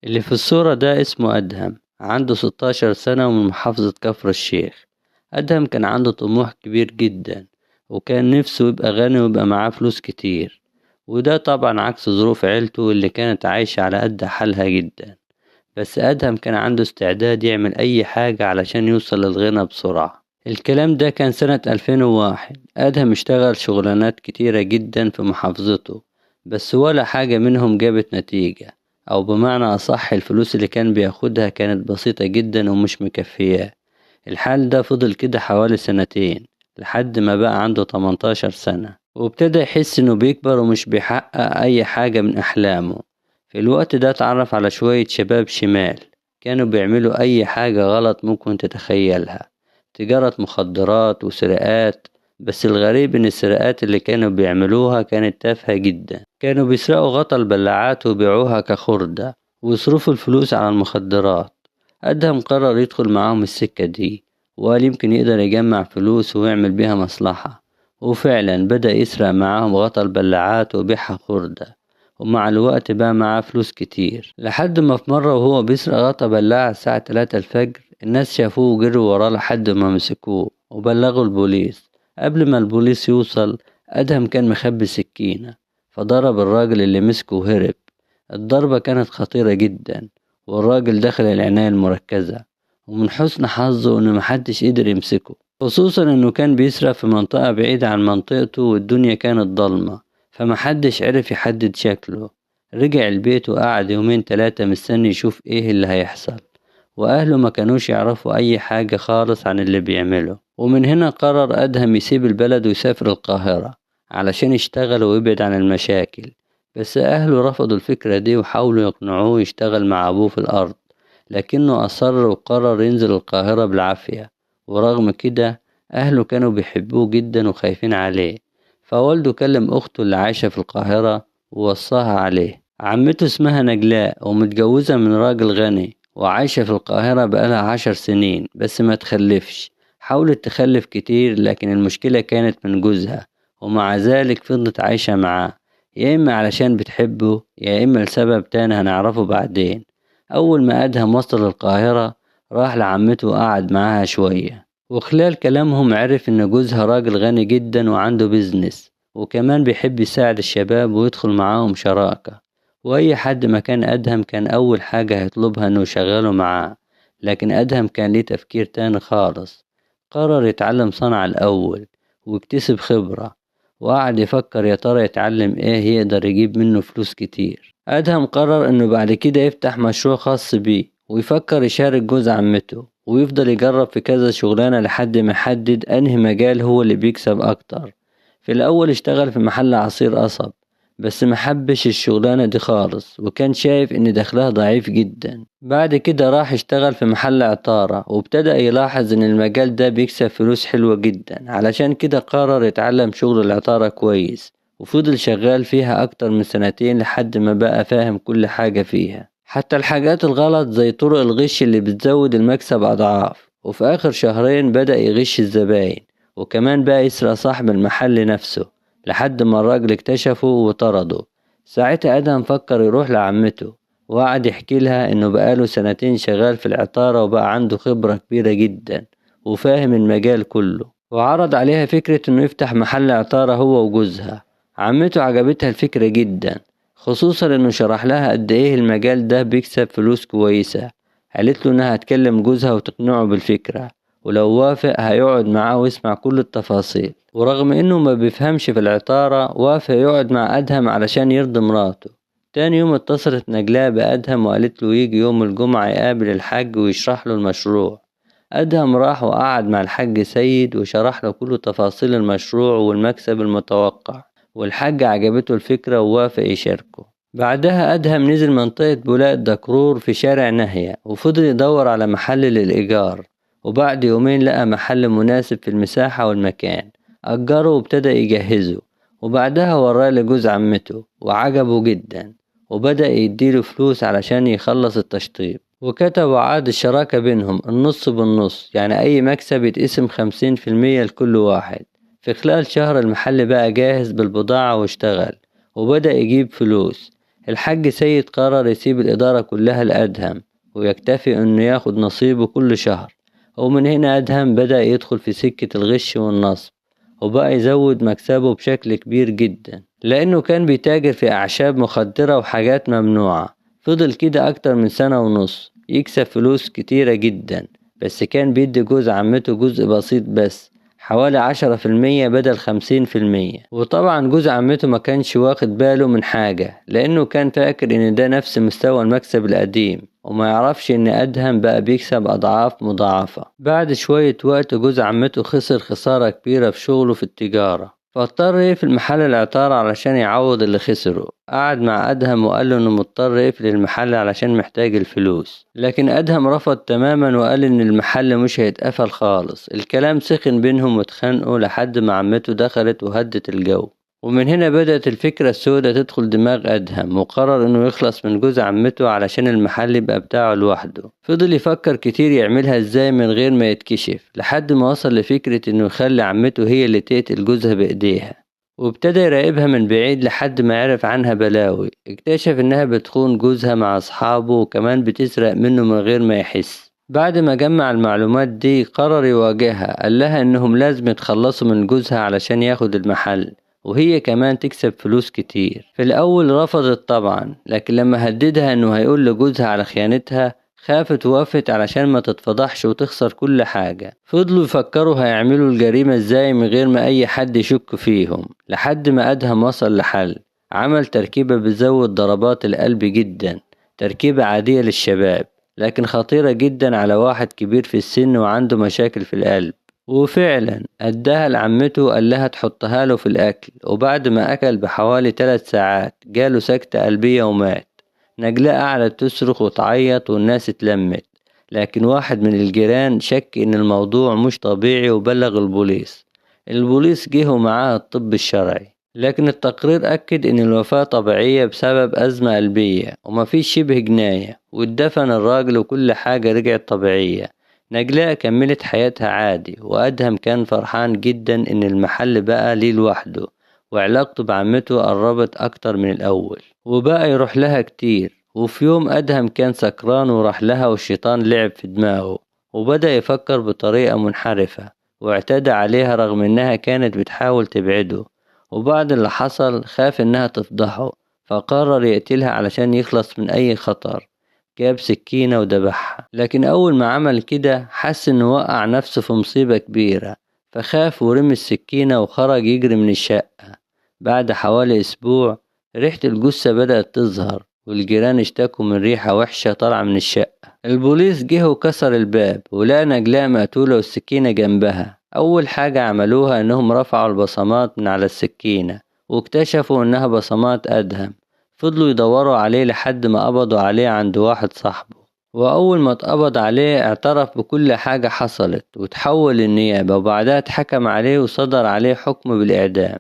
اللي في الصورة ده اسمه أدهم، عنده 16 سنة ومن محافظة كفر الشيخ. أدهم كان عنده طموح كبير جدا، وكان نفسه يبقى غني ويبقى معاه فلوس كتير، وده طبعا عكس ظروف عيلته اللي كانت عايشة على قد حالها جدا. بس أدهم كان عنده استعداد يعمل أي حاجة علشان يوصل للغنى بسرعة. الكلام ده كان سنة 2001. أدهم اشتغل شغلانات كتيرة جدا في محافظته، بس ولا حاجة منهم جابت نتيجة، أو بمعنى أصح الفلوس اللي كان بياخدها كانت بسيطة جدا ومش مكفياه. الحال ده فضل كده حوالي سنتين، لحد ما بقى عنده 18 سنة، وابتدى يحس إنه بيكبر ومش بيحقق أي حاجة من أحلامه. في الوقت ده اتعرف على شوية شباب شمال، كانوا بيعملوا أي حاجة غلط ممكن تتخيلها، تجارة مخدرات وسرقات. بس الغريب إن السرقات اللي كانوا بيعملوها كانت تافهة جدا. كانوا بيسرقوا غطا البلاعات ويبيعوها كخردة، ويصرفوا الفلوس على المخدرات. أدهم قرر يدخل معاهم السكة دي، وقال يمكن يقدر يجمع فلوس ويعمل بيها مصلحة. وفعلا بدأ يسرق معاهم غطا البلاعات ويبيعها خردة، ومع الوقت بقى معاه فلوس كتير. لحد ما في مرة وهو بيسرق غطا بلاعة الساعة 3 الفجر، الناس شافوه وجروا وراه لحد ما مسكوه وبلغوا البوليس. قبل ما البوليس يوصل، أدهم كان مخبي سكينة، فضرب الراجل اللي مسكه وهرب. الضربة كانت خطيرة جدا، والراجل دخل العناية المركزة. ومن حسن حظه إن محدش قدر يمسكه، خصوصا إنه كان بيسرق في منطقة بعيدة عن منطقته والدنيا كانت ضلمة، فمحدش عرف يحدد شكله. رجع البيت وقعد يومين 3 مستني يشوف ايه اللي هيحصل، واهله ما كانوش يعرفوا اي حاجة خالص عن اللي بيعمله. ومن هنا قرر ادهم يسيب البلد ويسافر القاهرة علشان يشتغل ويبعد عن المشاكل. بس اهله رفضوا الفكرة دي وحاولوا يقنعوه يشتغل مع ابوه في الارض، لكنه اصر وقرر ينزل القاهرة بالعافية. ورغم كده اهله كانوا بيحبوه جدا وخايفين عليه، فوالده كلم أخته اللي عايشة في القاهرة ووصاها عليه. عمته اسمها نجلاء ومتجوزة من راجل غني، وعايشة في القاهرة بقالها 10 سنين بس ما تخلفش. حاولت تخلف كتير لكن المشكلة كانت من جوزها، ومع ذلك فضلت عايشة معاه، يا إما علشان بتحبه يا إما لسبب تاني هنعرفه بعدين. أول ما أدهم وصل القاهرة، راح لعمته وقعد معاها شوية، وخلال كلامهم عرف إن جوزها راجل غني جدا وعنده بيزنس، وكمان بيحب يساعد الشباب ويدخل معاهم شراكة. وأي حد مكان أدهم كان أول حاجة هيطلبها إنه يشغله معاه، لكن أدهم كان ليه تفكير تاني خالص. قرر يتعلم صنعة الأول ويكتسب خبرة، وقعد يفكر يا ترى يتعلم إيه يقدر يجيب منه فلوس كتير. أدهم قرر إنه بعد كده يفتح مشروع خاص بيه، ويفكر يشارك جوز عمته، ويفضل يجرب في كذا شغلانة لحد ما يحدد أنهي مجال هو اللي بيكسب أكتر. في الأول اشتغل في محل عصير قصب، بس محبش الشغلانة دي خالص، وكان شايف إن دخلها ضعيف جدا. بعد كده راح اشتغل في محل عطارة، وابتدأ يلاحظ إن المجال ده بيكسب فلوس حلوة جدا، علشان كده قرر يتعلم شغل العطارة كويس، وفضل شغال فيها أكتر من 2 سنين لحد ما بقى فاهم كل حاجة فيها، حتى الحاجات الغلط زي طرق الغش اللي بتزود المكسب أضعاف. وفي آخر 2 شهر بدأ يغش الزباين، وكمان بقى يسرق صاحب المحل نفسه، لحد ما الراجل اكتشفه وطرده. ساعتها أدهم فكر يروح لعمته، وقعد يحكي لها إنه بقاله 2 سنين شغال في العطارة وبقى عنده خبرة كبيرة جدا وفاهم المجال كله، وعرض عليها فكرة إنه يفتح محل عطارة هو وجوزها. عمته عجبتها الفكرة جدا، خصوصا إنه شرح لها قد إيه المجال ده بيكسب فلوس كويسة. قالت له إنها هتكلم جوزها وتقنعه بالفكرة، ولو وافق هيقعد معاه ويسمع كل التفاصيل. ورغم إنه ما بيفهمش في العطارة، وافق يقعد مع أدهم علشان يرضي مراته. تاني يوم اتصلت نجلاء بأدهم وقالت له يجي يوم الجمعة يقابل الحاج ويشرح له المشروع. أدهم راح وقعد مع الحاج سيد وشرح له كل تفاصيل المشروع والمكسب المتوقع، والحاج عجبته الفكرة ووافق يشاركه. بعدها أدهم نزل منطقة بولاق دكرور في شارع نهية، وفضل يدور على محل للإيجار. وبعد يومين لقى محل مناسب في المساحة والمكان، أجره وابتدى يجهزه. وبعدها وراه لجوز عمته وعجبه جدا، وبدأ يديله فلوس علشان يخلص التشطيب، وكتبوا عقد الشراكة بينهم النص بالنص، يعني أي مكسب يتقسم 50% لكل واحد. في خلال 1 شهر المحل بقى جاهز بالبضاعة واشتغل، وبدأ يجيب فلوس. الحاج سيد قرر يسيب الإدارة كلها لأدهم ويكتفي إنه ياخد نصيبه كل شهر، ومن هنا أدهم بدأ يدخل في سكة الغش والنصب، وبقى يزود مكسبه بشكل كبير جدا لأنه كان بيتاجر في أعشاب مخدرة وحاجات ممنوعة. فضل كده أكتر من سنة ونص يكسب فلوس كتيرة جدا، بس كان بيدي جوز عمته جزء بسيط بس، حوالي 10% بدل 50%. وطبعا جوز عمته ما كانش واخد باله من حاجة لأنه كان فاكر إن ده نفس مستوى المكسب القديم، وما يعرفش إن أدهم بقى بيكسب أضعاف مضاعفة. بعد شوية وقت جوز عمته خسر خسارة كبيرة في شغله في التجارة، فاضطر يقفل محل العطارة علشان يعوض اللي خسره. قعد مع أدهم وقال له إنه مضطر يقفل المحل علشان محتاج الفلوس، لكن أدهم رفض تماما وقال إن المحل مش هيتقفل خالص. الكلام سخن بينهم واتخانقوا لحد ما عمته دخلت وهدت الجو، ومن هنا بدأت الفكرة السوداء تدخل دماغ أدهم، وقرر إنه يخلص من جوز عمته علشان المحل يبقى بتاعه لوحده. فضل يفكر كتير يعملها إزاي من غير ما يتكشف، لحد ما وصل لفكرة إنه يخلي عمته هي اللي تقتل جوزها بإيديها، وابتدى يراقبها من بعيد لحد ما عرف عنها بلاوي. اكتشف إنها بتخون جوزها مع أصحابه وكمان بتسرق منه من غير ما يحس. بعد ما جمع المعلومات دي قرر يواجهها، قال لها إنهم لازم يتخلصوا من جوزها علشان ياخد المحل وهي كمان تكسب فلوس كتير. في الأول رفضت طبعا، لكن لما هددها إنه هيقول لجوزها على خيانتها خافت ووافت علشان ما تتفضحش وتخسر كل حاجة. فضلوا يفكروا هيعملوا الجريمة ازاي من غير ما أي حد يشك فيهم، لحد ما أدهم وصل لحل. عمل تركيبة بتزود ضربات القلب جدا، تركيبة عادية للشباب لكن خطيرة جدا على واحد كبير في السن وعنده مشاكل في القلب. وفعلا اداها لعمته وقال لها تحطها له في الأكل، وبعد ما أكل بحوالي 3 ساعات جاله سكتة قلبية ومات. نجلاء قعدت تصرخ وتعيط والناس اتلمت، لكن واحد من الجيران شك ان الموضوع مش طبيعي وبلغ البوليس. البوليس جه ومعاه الطب الشرعي، لكن التقرير أكد ان الوفاة طبيعية بسبب أزمة قلبية ومفيش شبه جناية، واتدفن الراجل وكل حاجة رجعت طبيعية. نجلاء كملت حياتها عادي، وأدهم كان فرحان جدا ان المحل بقى ليه لوحده، وعلاقته بعمته قربت أكتر من الأول وبقى يروح لها كتير. وفي يوم أدهم كان سكران وراح لها والشيطان لعب في دماغه وبدأ يفكر بطريقة منحرفة واعتدى عليها رغم إنها كانت بتحاول تبعده. وبعد اللي حصل خاف إنها تفضحه فقرر يقتلها علشان يخلص من أي خطر. جاب سكينة وذبحها، لكن أول ما عمل كده حس إنه وقع نفسه في مصيبة كبيرة، فخاف ورمي السكينة وخرج يجري من الشقة. بعد حوالي أسبوع ريحة الجثة بدأت تظهر، والجيران اشتكوا من ريحة وحشة طالعة من الشقة. البوليس جه وكسر الباب ولقى نجلاء مقتولة والسكينة جنبها. أول حاجة عملوها إنهم رفعوا البصمات من على السكينة واكتشفوا إنها بصمات أدهم. فضلوا يدوروا عليه لحد ما قبضوا عليه عند واحد صاحبه، وأول ما اتقبض عليه اعترف بكل حاجة حصلت وتحول للنيابة، وبعدها اتحكم عليه وصدر عليه حكم بالإعدام.